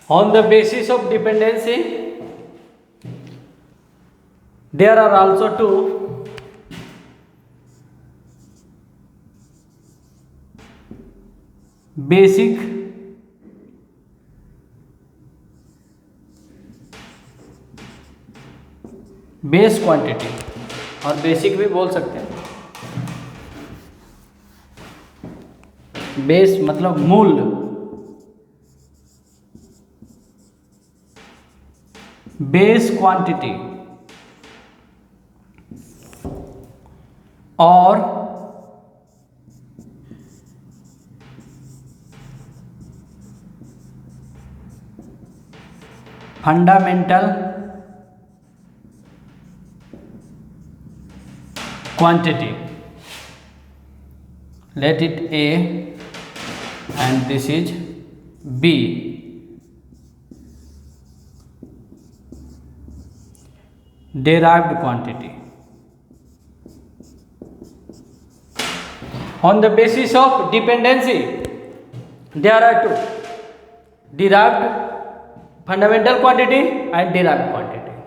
On the basis of dependency, there are also two basic base quantity, और basic भी बोल सकते हैं। बेस मतलब मूल, बेस क्वांटिटी और fundamental quantity. Let it A and this is B. Derived quantity. On the basis of dependency, there are two: derived fundamental quantity and derived quantity.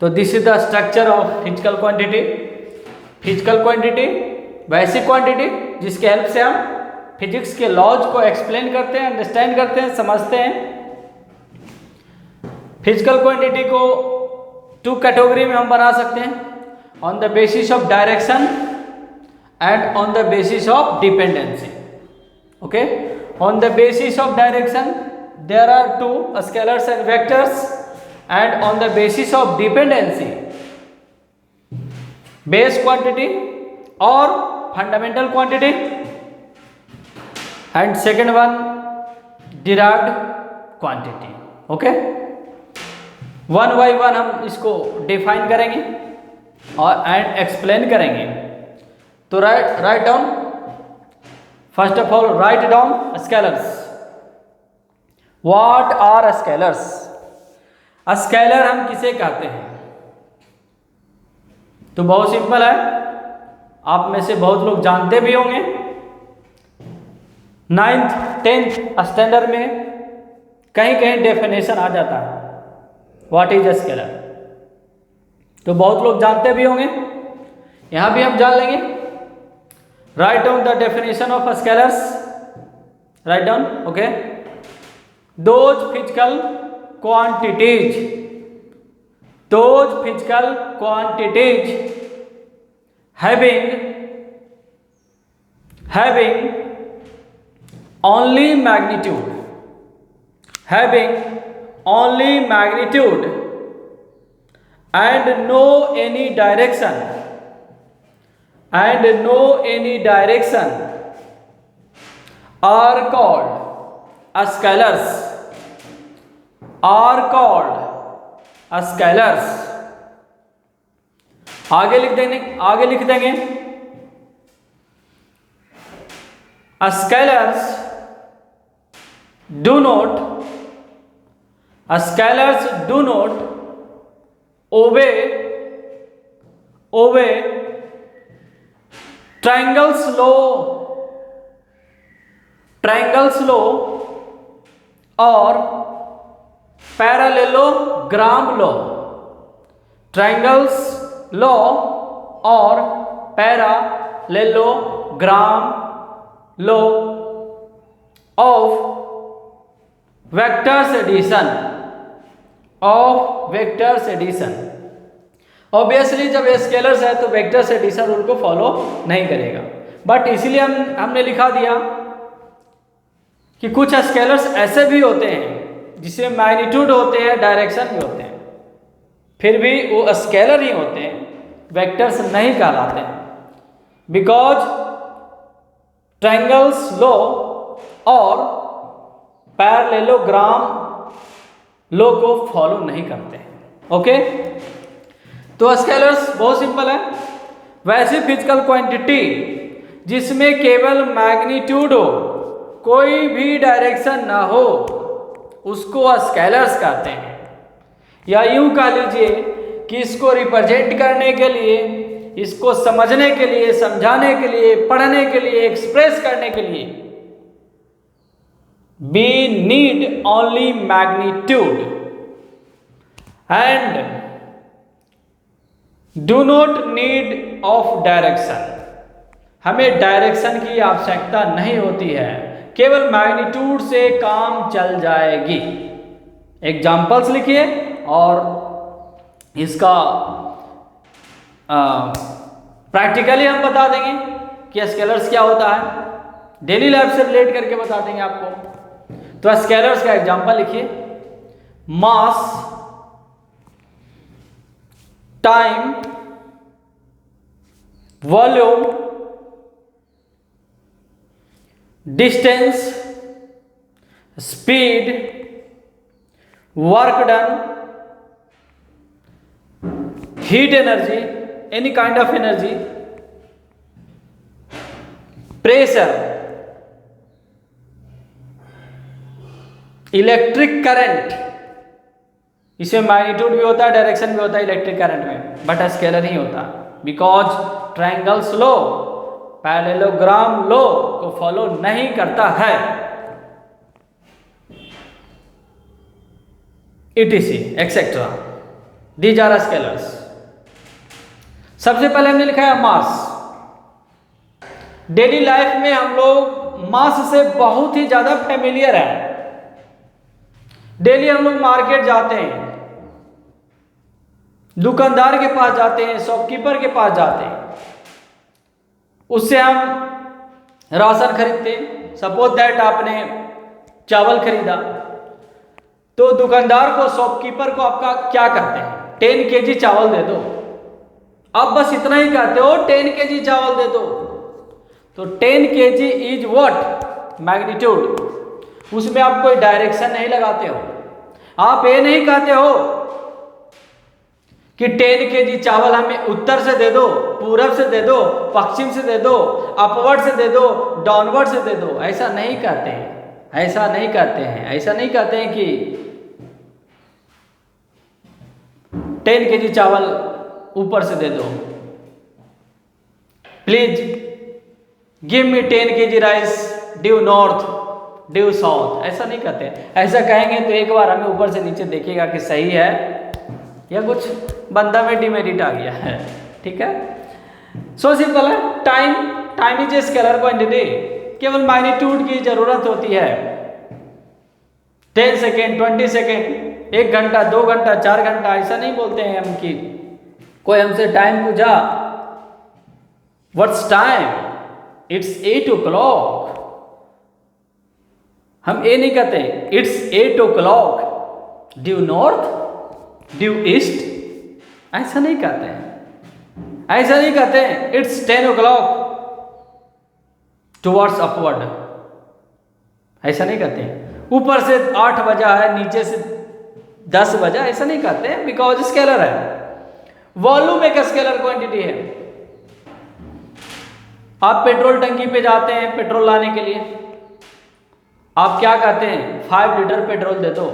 So this is the structure of physical quantity. Physical quantity वैसी quantity जिसके help से हम physics के laws को explain करते हैं, understand करते हैं, समझते हैं। फिजिकल क्वांटिटी को टू कैटेगरी में हम बना सकते हैं, on the basis of direction and on the basis of dependency. Okay, on the basis of direction there are two scalars and vectors, and on the basis of dependency base quantity और fundamental quantity, and second one derived quantity. Okay, one by one हम इसको define करेंगे और and explain करेंगे। तो write down, first of all write down scalars. What are scalars? Scalar हम किसे कहते हैं? तो बहुत सिंपल है, आप में से बहुत लोग जानते भी होंगे। 9th 10th स्टैंडर्ड में कहीं कहीं डेफिनेशन आ जाता है व्हाट इज स्केलर, तो बहुत लोग जानते भी होंगे, यहां भी हम जान लेंगे। Write down the definition of scalars, write down. Okay, those physical quantities, those physical quantities having only magnitude, and no any direction, are called scalars, scalars. आगे लिख देंगे scalars do not obey triangles law और parallelogram law. Triangles law और parallelogram law of vectors addition. Obviously जब scalars है तो vectors addition rule को follow नहीं करेगा, बट इसीलिए हमने लिखा दिया कि कुछ स्केलर्स ऐसे भी होते हैं जिसमें मैग्नीट्यूड होते हैं, डायरेक्शन भी होते हैं, फिर भी वो स्केलर ही होते हैं, वेक्टर्स नहीं कहलाते हैं, बिकॉज ट्रायंगल्स लॉ और पैरेललोग्राम लॉ को फॉलो नहीं करते हैं। ओके, तो स्केलर्स बहुत सिंपल है, वैसी फिजिकल क्वांटिटी जिसमें केवल मैग्नीट्यूड हो, कोई भी डायरेक्शन ना हो, उसको स्केलर्स कहते हैं। या यूं कह लीजिए कि इसको रिप्रेजेंट करने के लिए, इसको समझने के लिए, समझाने के लिए, पढ़ने के लिए, एक्सप्रेस करने के लिए we need only magnitude and do not need of direction. हमें डायरेक्शन की आवश्यकता नहीं होती है, केवल मैग्नीट्यूड से काम चल जाएगी. एग्जाम्पल्स लिखिए और इसका प्रैक्टिकली हम बता देंगे कि स्केलर्स क्या होता है, डेली लाइफ से रिलेट करके बता देंगे आपको. तो स्केलर्स का एग्जांपल लिखिए. Mass, time, volume, distance, speed, work done, heat energy, any kind of energy, pressure, electric current. इसमें मैग्नीट्यूड भी होता है, डायरेक्शन भी होता है इलेक्ट्रिक करंट में, बट स्केलर नहीं होता. Because triangles law parallelogram law को फॉलो नहीं करता है. etc etcetera, these are scalars. सबसे पहले हमने लिखा है मास. डेली लाइफ में हम लोग मास से बहुत ही ज्यादा फेमिलियर है. डेली हम लोग मार्केट जाते हैं, दुकानदार के पास जाते हैं, शॉपकीपर के पास जाते हैं, उससे हम राशन खरीदते हैं. सपोज दैट आपने चावल खरीदा, तो दुकानदार को, शॉपकीपर को आपका क्या कहते हैं, 10 kg चावल दे दो. आप बस इतना ही कहते हो 10 kg चावल दे दो. तो 10 kg इज व्हाट, मैग्नीट्यूड. उसमें आप कोई डायरेक्शन नहीं लगाते हो. आप ये नहीं कहते हो कि 10 kg चावल हमें उत्तर से दे दो, पूरब से दे दो, पश्चिम से दे दो, अपवर्ड से दे दो, डाउनवर्ड से दे दो. ऐसा नहीं कहते हैं, ऐसा नहीं कहते हैं, ऐसा नहीं कहते हैं कि 10 kg चावल ऊपर से दे दो. Please give me 10 kg rice due north due south. ऐसा नहीं कहते. ऐसा कहेंगे तो एक बार हमें ऊपर से नीचे देखिएगा कि सही है या कुछ बंदा में डिमेरिट आ गया है. ठीक है, सो सिंपल है. Time is a scalar quantity. केवल मैग्नीट्यूड की जरूरत होती है. 10 सेकेंड, 20 सेकेंड, 1 घंटा, 2 घंटा, 4 घंटा, ऐसा नहीं बोलते हैं हम कि कोई हमसे टाइम पूछा, व्हाट्स टाइम, इट्स 8 o'clock. हम ये नहीं कहते it's 8 o'clock, due north, due east. ऐसा नहीं कहते हैं, ऐसा नहीं कहते हैं इट्स 10 o'clock टुवर्ड्स अपवर्ड. ऐसा नहीं कहते हैं ऊपर से 8 बजा है, नीचे से 10 बजा. ऐसा नहीं कहते हैं, बिकॉज स्केलर है. वॉल्यूम एक स्केलर क्वांटिटी है. आप पेट्रोल टंकी पे जाते हैं पेट्रोल लाने के लिए, आप क्या कहते हैं, 5 लीटर पेट्रोल दे दो.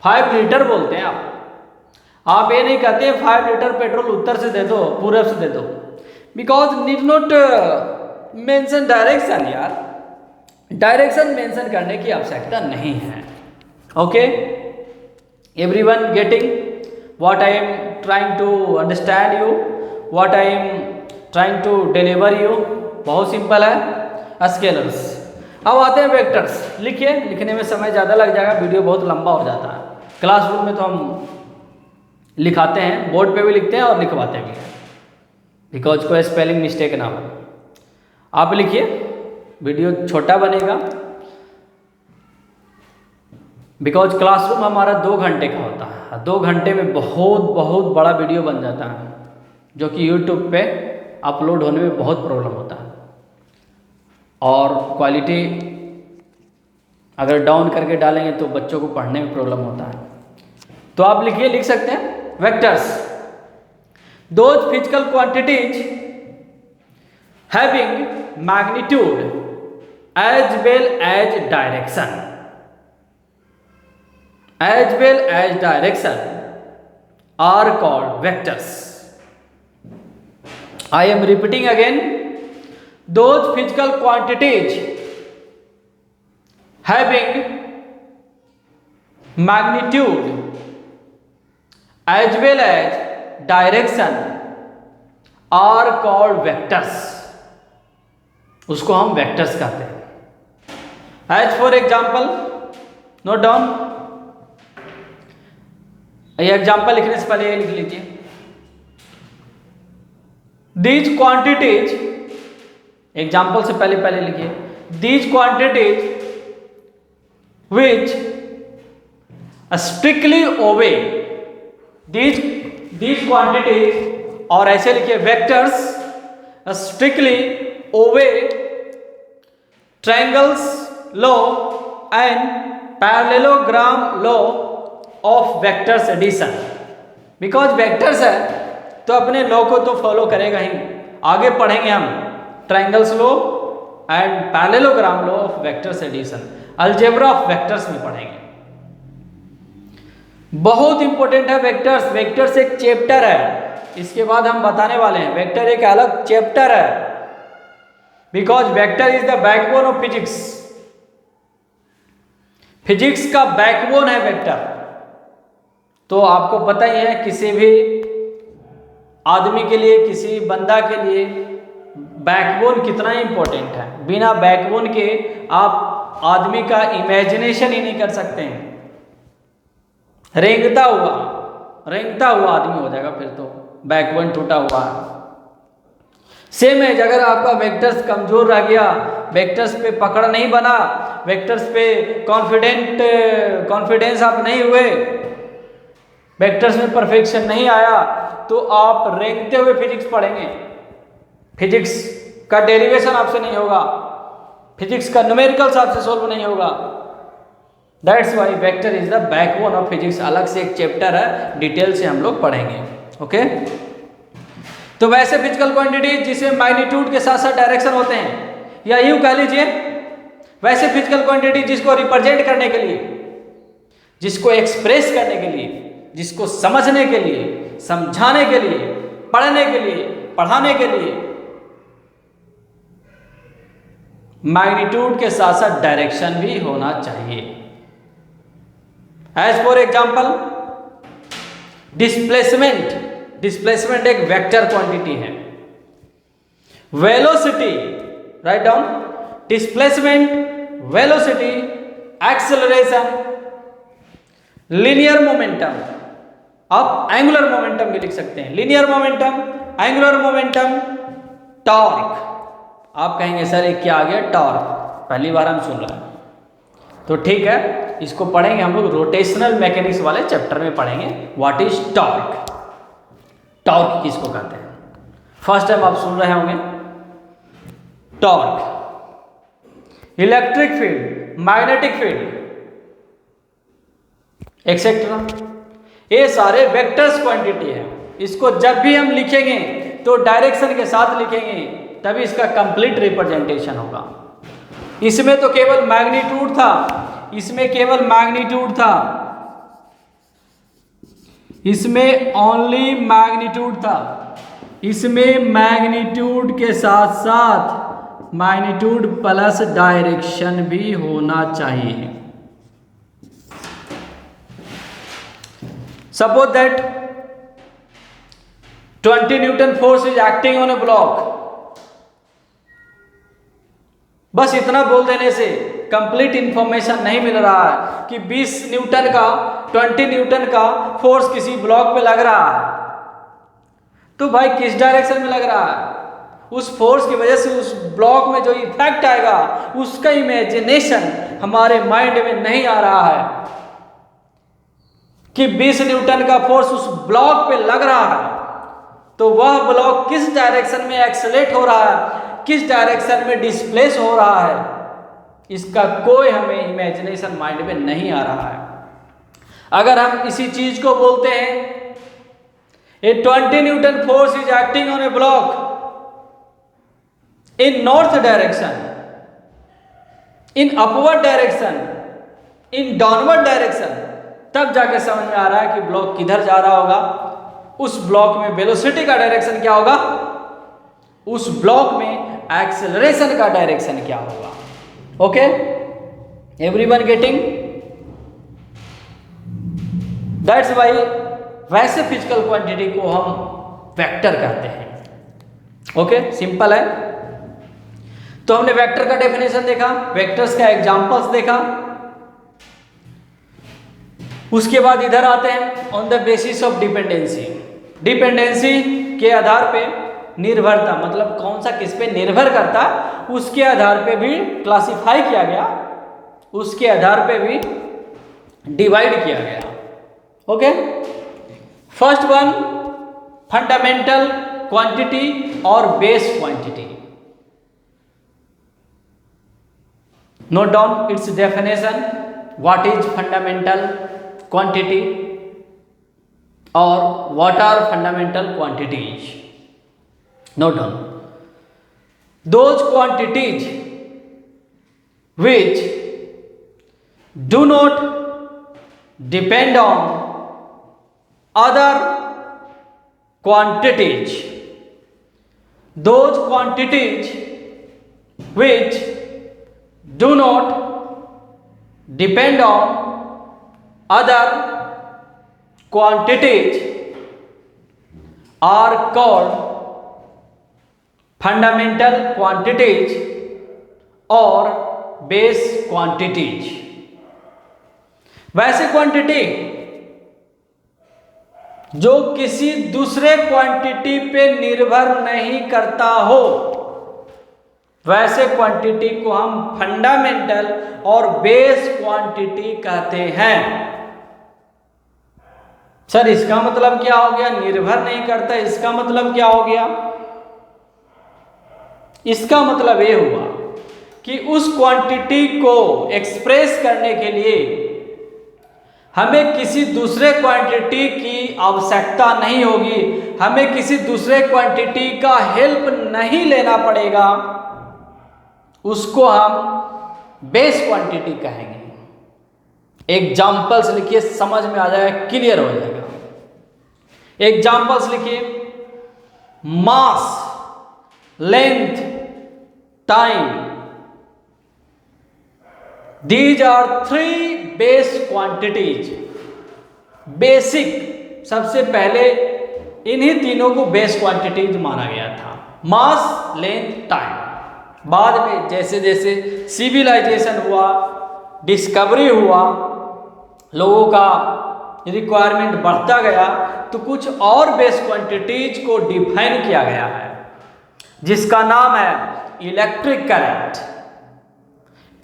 5 लीटर बोलते हैं आप. आप ये नहीं कहते 5 लीटर पेट्रोल उत्तर से दे दो, पूरब से दे दो. Because need not mention direction. यार डायरेक्शन मेंशन करने की आवश्यकता नहीं है. Okay, everyone getting what I am trying to understand you, what I am trying to deliver you. बहुत सिंपल है स्केलर्स. अब आते हैं वेक्टर्स. लिखिए, लिखने में समय ज़्यादा लग जाएगा, वीडियो बहुत लंबा हो जाता है. क्लासरूम में तो हम लिखाते हैं, बोर्ड पे भी लिखते हैं और लिखवाते भी हैं, बिकॉज कोई स्पेलिंग मिस्टेक ना हो. आप लिखिए, वीडियो छोटा बनेगा, बिकॉज क्लासरूम हमारा 2 घंटे का होता है. 2 घंटे में बहुत बहुत बड़ा वीडियो बन जाता है, जो कि यूट्यूब पे अपलोड होने में बहुत प्रॉब्लम होता है. और क्वालिटी अगर डाउन करके डालेंगे तो बच्चों को पढ़ने में प्रॉब्लम होता है. तो आप लिखिए, लिख सकते हैं vectors. Those physical quantities having magnitude as well as direction, as well as direction are called vectors. I am repeating again. Those physical quantities having magnitude as well as direction are called vectors. उसको हम vectors कहते हैं. As for example, note down. ये example लिखने से पहले ये लिख लीजिए. These quantities, एग्जाम्पल से पहले लिखिए. These quantities which strictly obey, these quantities, और ऐसे लिखिए vectors strictly obey triangles law and parallelogram law of vectors addition. Because vectors है तो अपने लॉ को तो फॉलो करेगा ही. आगे पढ़ेंगे हम triangles law and parallelogram law of vectors addition, algebra of vectors में पढ़ेंगे. बहुत इंपॉर्टेंट है वेक्टर्स. वेक्टर्स एक चैप्टर है, इसके बाद हम बताने वाले हैं. वेक्टर एक अलग चैप्टर है, because vector is the backbone of physics. Physics का बैकबोन है वेक्टर. तो आपको पता ही है किसी भी आदमी के लिए, किसी बंदा के लिए बैकबोन कितना इंपॉर्टेंट है. बिना बैकबोन के आप आदमी का इमेजिनेशन ही नहीं कर सकते हैं. रेंगता हुआ आदमी हो जाएगा फिर तो, बैकबोन टूटा हुआ है. सेम है, अगर आपका वेक्टर्स कमजोर रह गया, वेक्टर्स पे पकड़ नहीं बना, वेक्टर्स पे कॉन्फिडेंस आप नहीं हुए, वेक्टर्स में परफेक्शन नहीं आया, तो आप रेंगते हुए फिजिक्स पढ़ेंगे. फिजिक्स का डेरिवेशन आपसे नहीं होगा, फिजिक्स का न्यूमेरिकल्स आपसे सोल्व नहीं होगा. That's why vector is the backbone of physics. अलग से एक चैप्टर है, डिटेल से हम लोग पढ़ेंगे. ओके. तो वैसे फिजिकल क्वांटिटी जिसे मैग्नीट्यूड के साथ साथ डायरेक्शन होते हैं, या यूं कह लीजिए वैसे फिजिकल क्वांटिटी जिसको रिप्रेजेंट करने के लिए, जिसको एक्सप्रेस करने के लिए, जिसको समझने के लिए, समझाने के लिए, पढ़ने के लिए, पढ़ाने के लिए मैग्नीट्यूड के साथ साथ डायरेक्शन भी होना चाहिए. एज फॉर एग्जाम्पल डिस्प्लेसमेंट एक वेक्टर क्वांटिटी है. Velocity, write down. Displacement, velocity, acceleration, linear momentum. आप एंगुलर मोमेंटम भी लिख सकते हैं. Linear momentum, angular momentum, torque. आप कहेंगे सर ये क्या आ गया टॉर्क, पहली बार हम सुन रहे हैं. तो ठीक है, इसको पढ़ेंगे हम लोग रोटेशनल मैकेनिक्स वाले चैप्टर में पढ़ेंगे. व्हाट इज टॉर्क, टॉर्क किसको कहते हैं. फर्स्ट टाइम आप सुन रहे होंगे torque. Electric field, magnetic field, etcetera, ये सारे वेक्टर्स क्वांटिटी है. इसको जब भी हम लिखेंगे तो डायरेक्शन के साथ लिखेंगे, तभी इसका कंप्लीट रिप्रेजेंटेशन होगा. इसमें तो केवल मैग्नीट्यूड था, इसमें केवल मैग्नीट्यूड था, इसमें ओनली मैग्नीट्यूड था. इसमें मैग्नीट्यूड के साथ साथ मैग्नीट्यूड प्लस डायरेक्शन भी होना चाहिए. Suppose that 20 Newton force is acting on a block. बस इतना बोल देने से कंप्लीट इंफॉर्मेशन नहीं मिल रहा है कि 20 न्यूटन का, 20 न्यूटन का फोर्स किसी ब्लॉक पे लग रहा है. तो भाई किस डायरेक्शन में लग रहा है, उस फोर्स की वजह से उस ब्लॉक में जो इफेक्ट आएगा उसका इमेजिनेशन हमारे माइंड में नहीं आ रहा है कि 20 न्यूटन का फोर्स उस ब्लॉक पे लग रहा है, तो वह ब्लॉक किस डायरेक्शन में एक्सेलेरेट हो रहा है, किस डायरेक्शन में डिस्प्लेस हो रहा है, इसका कोई हमें इमेजिनेशन माइंड में नहीं आ रहा है. अगर हम इसी चीज को बोलते हैं ए 20 Newton force is acting on A block in north direction, in upward direction, in downward direction, तब जाके समझ में आ रहा है कि ब्लॉक किधर जा रहा होगा. उस ब्लॉक में वेलोसिटी का डायरेक्शन क्या होगा, उस ब्लॉक में एक्सेलरेशन का डायरेक्शन क्या होगा. Okay, everyone getting? That's why वैसे फिजिकल क्वांटिटी को हम वेक्टर कहते हैं। ओके, सिंपल है। तो हमने वेक्टर का डेफिनेशन देखा, वेक्टर्स का एग्जांपल्स देखा। उसके बाद इधर आते हैं on the basis of dependency. Dependency के आधार पे निर्भरता, मतलब कौन सा किस पे निर्भर करता है उसके आधार पे भी क्लासिफाई किया गया, उसके आधार पे भी डिवाइड किया गया। Okay, first one fundamental quantity और base quantity. Note down its definition, what is fundamental quantity और what are fundamental quantities. Note down those quantities which do not depend on other quantities, those quantities which do not depend on other quantities are called fundamental quantities और base quantities. वैसे quantity जो किसी दूसरे quantity पे निर्भर नहीं करता हो, वैसे क्वांटिटी को हम फंडामेंटल और बेस क्वांटिटी कहते हैं। सर इसका मतलब क्या हो गया? निर्भर नहीं करता, इसका मतलब क्या हो गया? इसका मतलब ये हुआ कि उस क्वांटिटी को एक्सप्रेस करने के लिए हमें किसी दूसरे क्वांटिटी की आवश्यकता नहीं होगी, हमें किसी दूसरे क्वांटिटी का हेल्प नहीं लेना पड़ेगा, उसको हम बेस क्वांटिटी कहेंगे। एग्जाम्पल्स लिखिए, समझ में आ जाएगा, क्लियर हो जाएगा। एग्जाम्पल्स लिखिए, mass, length, time, These are three base quantities. Basic, सबसे पहले इन्हीं तीनों को बेस क्वांटिटीज माना गया था, मास, लेंथ, टाइम। बाद में जैसे जैसे सिविलाइजेशन हुआ, डिस्कवरी हुआ, लोगों का रिक्वायरमेंट बढ़ता गया, तो कुछ और बेस क्वांटिटीज को डिफाइन किया गया है, जिसका नाम है electric current,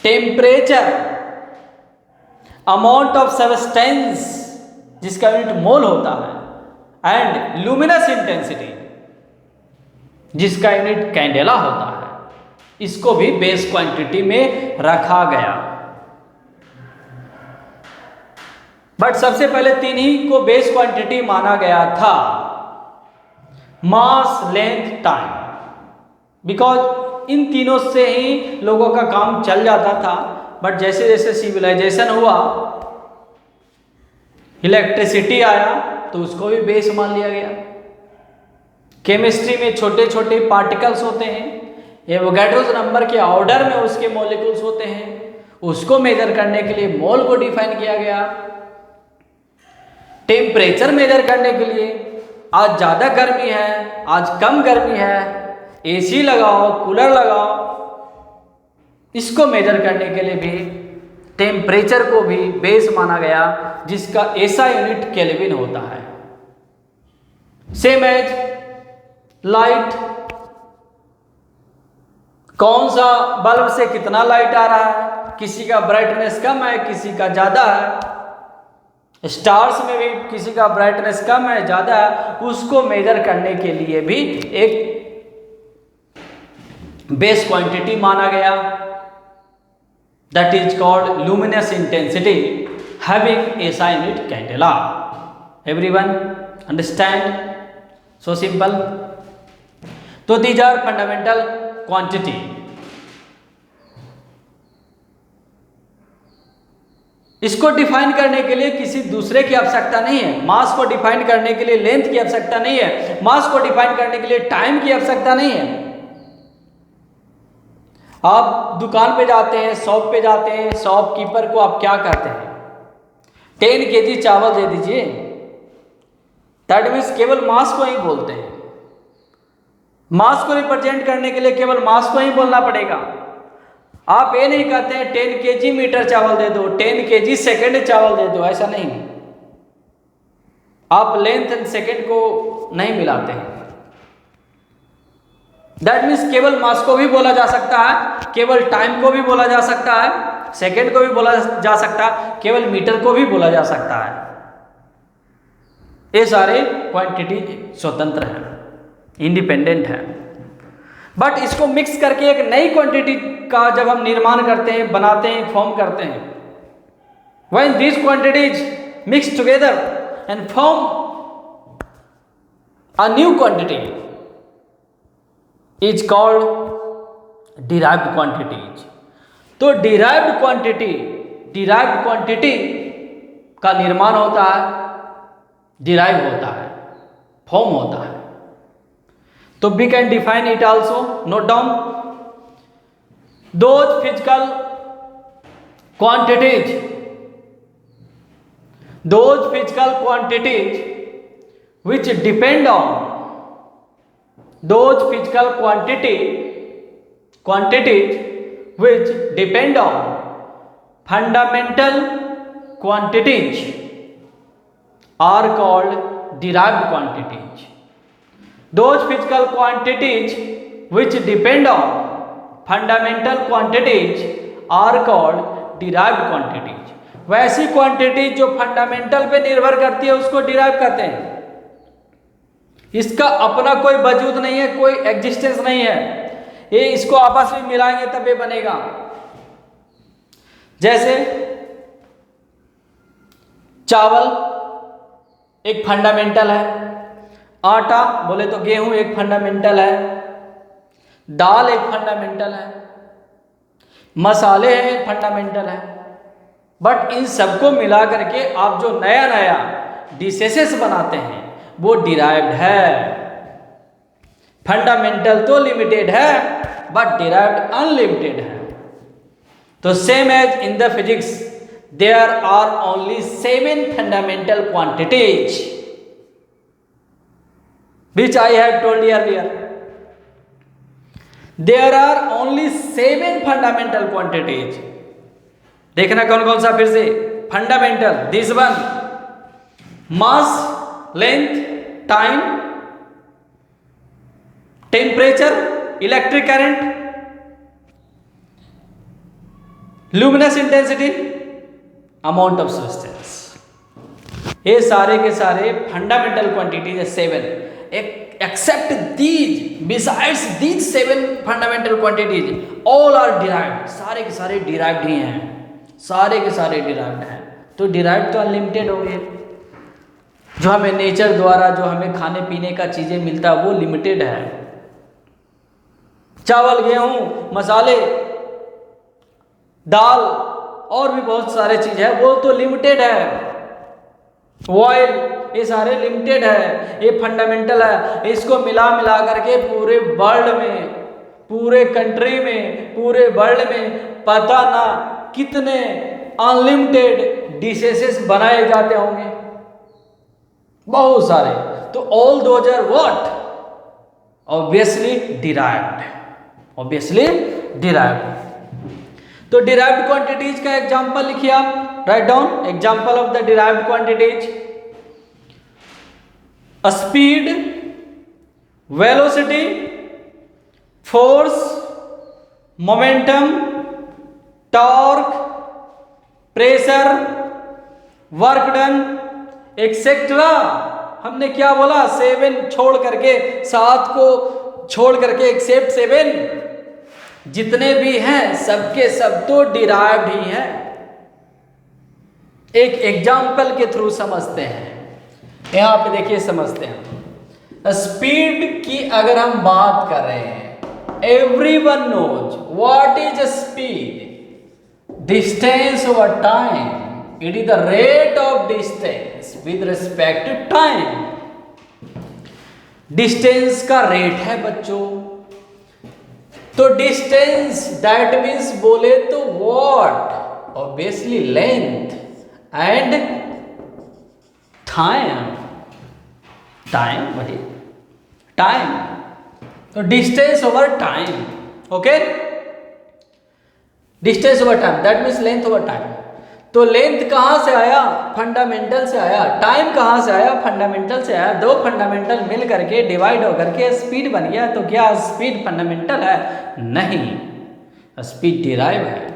temperature, amount of substance जिसका यूनिट मोल होता है, एंड लुमिनस इंटेंसिटी जिसका यूनिट कैंडेला होता है। इसको भी बेस क्वांटिटी में रखा गया। बट सबसे पहले तीन ही को बेस क्वांटिटी माना गया था, मास, लेंथ, टाइम, बिकॉज इन तीनों से ही लोगों का काम चल जाता था। बट जैसे जैसे सिविलाइजेशन हुआ, इलेक्ट्रिसिटी आया, तो उसको भी बेस मान लिया गया। केमिस्ट्री में छोटे छोटे पार्टिकल्स होते हैं, एवोगाड्रोस नंबर के ऑर्डर में उसके मॉलिक्यूल्स होते हैं, उसको मेजर करने के लिए मोल को डिफाइन किया गया। टेम्परेचर मेजर करने के लिए, आज ज़्यादा गर्मी है, आज कम गर्मी है, एसी लगाओ, कूलर लगाओ, इसको मेजर करने के लिए भी टेम्परेचर को भी बेस माना गया, जिसका ऐसा यूनिट केल्विन होता है। सेम एज लाइट, कौन सा बल्ब से कितना लाइट आ रहा है, किसी का ब्राइटनेस कम है, किसी का ज़्यादा है। स्टार्स में भी किसी का ब्राइटनेस कम है, ज़्यादा है, उसको मेजर करने के लिए भी एक बेस क्वांटिटी माना गया, that is called luminous intensity having SI unit candela. Everyone understand? So simple. So these are fundamental quantity. इसको डिफाइन करने के लिए किसी दूसरे की आवश्यकता नहीं है। मास को डिफाइन करने के लिए लेंथ की आवश्यकता नहीं है, मास को डिफाइन करने के लिए टाइम की आवश्यकता नहीं है। आप दुकान पे जाते हैं, शॉप पे जाते हैं, शॉपकीपर को आप क्या कहते हैं? 10 kg चावल दे दीजिए। दैट मीन्स केवल मास को ही बोलते हैं। मास को रिप्रेजेंट करने के लिए केवल मास को ही बोलना पड़ेगा। आप ये नहीं कहते हैं 10 kg मीटर चावल दे दो, 10 kg सेकंड चावल दे दो, ऐसा नहीं। आप लेंथ एंड सेकंड को नहीं मिलाते हैं। दैट मीन्स केवल मास को भी बोला जा सकता है, केवल टाइम को भी बोला जा सकता है, सेकंड को भी बोला जा सकता है, केवल मीटर को भी बोला जा सकता है। ये सारे क्वांटिटी स्वतंत्र हैं, इंडिपेंडेंट है। बट इसको मिक्स करके एक नई क्वांटिटी का जब हम निर्माण करते हैं, बनाते हैं, फॉर्म करते हैं, when this quantities mix together and form a new quantity is called derived quantities. तो डिराइव्ड क्वांटिटी का निर्माण होता है, डिराइव होता है, फॉर्म होता है। तो we can define it also, note down those physical quantities which depend on those physical quantities which depend on fundamental quantities are called derived quantities. Those physical quantities which depend on fundamental quantities are called derived quantities. वैसी quantity जो fundamental पे निर्भर करती है उसको derive करते हैं। इसका अपना कोई वजूद नहीं है, कोई एग्जिस्टेंस नहीं है, ये इसको आपस में मिलाएंगे तब ये बनेगा। जैसे चावल एक फंडामेंटल है, आटा बोले तो गेहूं एक फंडामेंटल है, दाल एक फंडामेंटल है, मसाले हैं एक फंडामेंटल है। बट इन सबको मिला करके आप जो नया नया डिशेस बनाते हैं वो डिराइव्ड है। फंडामेंटल तो लिमिटेड है बट डिराइव्ड अनलिमिटेड है। तो same as in the physics there are only 7 fundamental quantities which I have told you earlier. There are only 7 fundamental quantities. देखना कौन कौन सा फिर से fundamental, this one mass, length, time, temperature, electric current, luminous intensity, amount of substance. ये सारे के सारे फंडामेंटल क्वांटिटीज है 7। Except these, besides these 7 fundamental quantities all are derived. सारे के सारे डिराइव्ड ही हैं, सारे के सारे डिराइव्ड हैं। तो डिराइव्ड तो अनलिमिटेड हो गए। जो हमें नेचर द्वारा जो हमें खाने पीने का चीजें मिलता है वो लिमिटेड है। चावल, गेहूं, मसाले, दाल और भी बहुत सारे चीज है वो तो लिमिटेड है। ऑयल, ये सारे लिमिटेड है, ये फंडामेंटल है। इसको मिला मिला करके पूरे वर्ल्ड में, पूरे कंट्री में, पूरे वर्ल्ड में पता ना कितने अनलिमिटेड डिशेस बनाए जाते होंगे, बहुत सारे। तो all those are what? Obviously derived, obviously derived. तो डिराइव्ड क्वांटिटीज का एग्जांपल लिखिए आप, write down example of the derived quantities. Speed, velocity, force, momentum, torque, pressure, work done etcetera. हमने क्या बोला? 7 छोड़ करके, 7 को छोड़ करके एक्सेप्ट 7 जितने भी हैं सबके सब तो डिराइव्ड ही हैं। एक एग्जाम्पल के थ्रू समझते हैं। यहां पे देखिए समझते हैं। स्पीड की अगर हम बात कर रहे हैं, everyone knows what is speed? Distance over time. It is the rate of distance with respect to time. Distance का रेट है बच्चों। तो डिस्टेंस दैट मीन्स बोले तो what, obviously length and time, time वही टाइम, तो distance over time, okay, distance over time that means length over time. तो length कहाँ से आया, फंडामेंटल से आया, टाइम कहाँ से आया, फंडामेंटल से आया। दो फंडामेंटल मिल करके डिवाइड होकर के स्पीड बन गया, तो क्या स्पीड फंडामेंटल है? नहीं, स्पीड डिराइव है।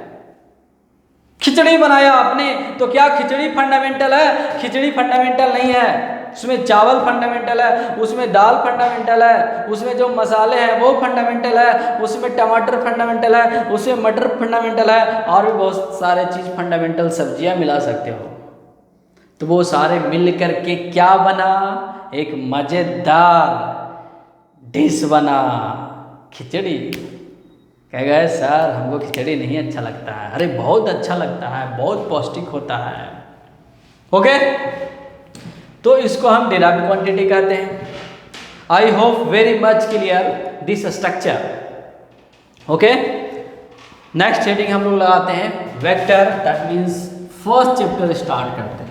खिचड़ी बनाया आपने, तो क्या खिचड़ी फंडामेंटल है? खिचड़ी फंडामेंटल नहीं है, उसमें चावल फंडामेंटल है, उसमें दाल फंडामेंटल है, उसमें जो मसाले हैं वो फंडामेंटल है, उसमें टमाटर फंडामेंटल है, उसमें मटर फंडामेंटल है, और भी बहुत सारे चीज़ फंडामेंटल सब्जियां मिला सकते हो। तो वो सारे मिल करके क्या बना? एक मज़ेदार डिश बना, खिचड़ी। कह गए सर हमको खिचड़ी नहीं अच्छा लगता है। अरे बहुत अच्छा लगता है, बहुत पौष्टिक होता है। ओके, तो इसको हम डिराइव्ड क्वांटिटी कहते हैं। I hope very much clear this structure. Okay, next heading हम लोग लगाते हैं vector, that means first chapter start करते हैं।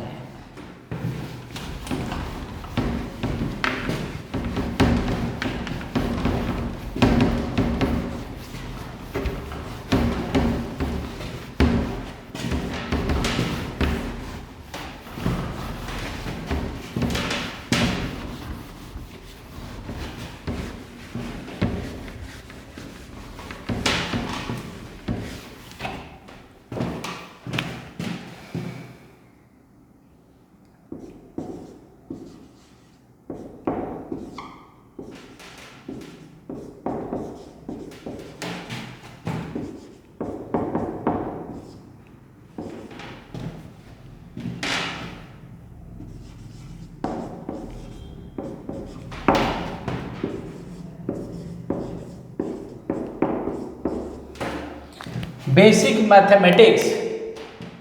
Basic mathematics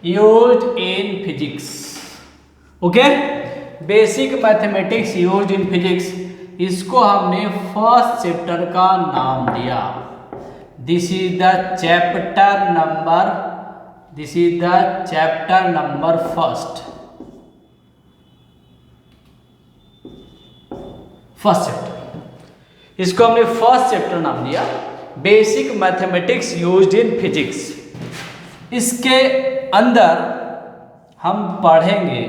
used in physics. Okay, basic mathematics used in physics, इसको हमने फर्स्ट चैप्टर का नाम दिया। This is the chapter number, this is the chapter number first, first chapter, इसको हमने first chapter नाम दिया, basic mathematics used in physics. इसके अंदर हम पढ़ेंगे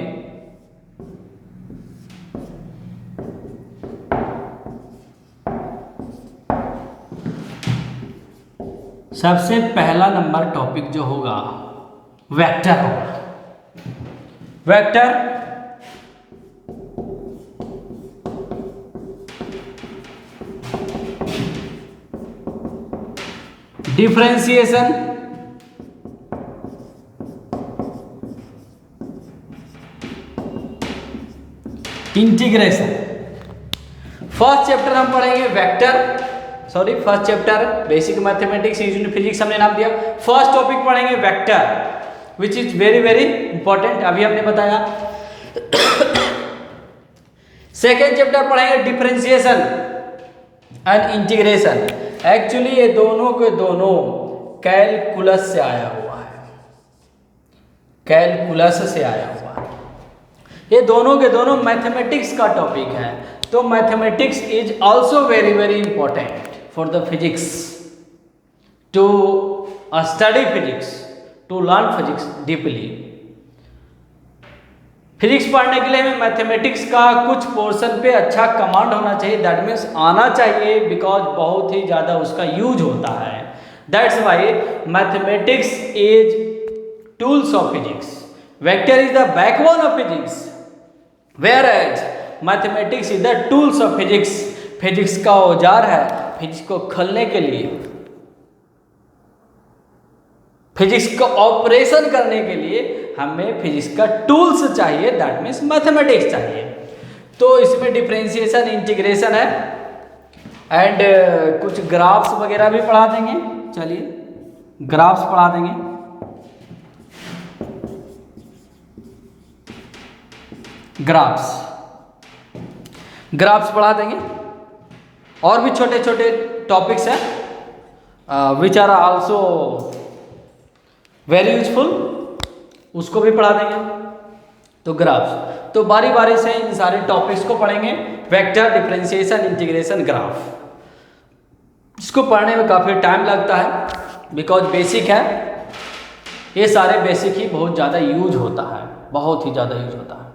सबसे पहला नंबर टॉपिक जो होगा वेक्टर होगा। Vector differentiation, integration. First chapter हम पढ़ेंगे vector, sorry first chapter basic mathematics used in physics हमने नाम दिया। फर्स्ट टॉपिक पढ़ेंगे vector, which is very very important, अभी हमने बताया। सेकेंड चैप्टर पढ़ेंगे डिफरेंशिएशन एंड इंटीग्रेशन। एक्चुअली ये दोनों के दोनों कैलकुलस से आया हुआ है, कैलकुलस से आया हुआ है, ये दोनों के दोनों मैथमेटिक्स का टॉपिक है। तो mathematics is also very very important for the physics, to study physics, to learn physics deeply. Physics पढ़ने के लिए हमें मैथमेटिक्स का कुछ पोर्शन पे अच्छा कमांड होना चाहिए, दैट मीन्स आना चाहिए, बिकॉज बहुत ही ज़्यादा उसका यूज होता है। That's why mathematics is tools of physics, vector is the backbone of physics, whereas mathematics is the tools of physics. Physics का औजार है, फिजिक्स को खोलने के लिए, फिजिक्स को ऑपरेशन करने के लिए हमें फिजिक्स का टूल्स चाहिए, दैट मीन्स मैथमेटिक्स चाहिए। तो इसमें डिफरेंशिएशन, इंटीग्रेशन है, एंड कुछ ग्राफ्स वगैरह भी पढ़ा देंगे। चलिए ग्राफ्स पढ़ा देंगे। ग्राफ्स पढ़ा देंगे, और भी छोटे छोटे टॉपिक्स हैं which are also very useful, उसको भी पढ़ा देंगे। तो ग्राफ्स, तो बारी बारी से इन सारे टॉपिक्स को पढ़ेंगे। वेक्टर, डिफरेंशिएशन, इंटीग्रेशन, ग्राफ, इसको पढ़ने में काफ़ी टाइम लगता है बिकॉज बेसिक है। ये सारे बेसिक ही बहुत ज़्यादा यूज होता है, बहुत ही ज़्यादा यूज होता है।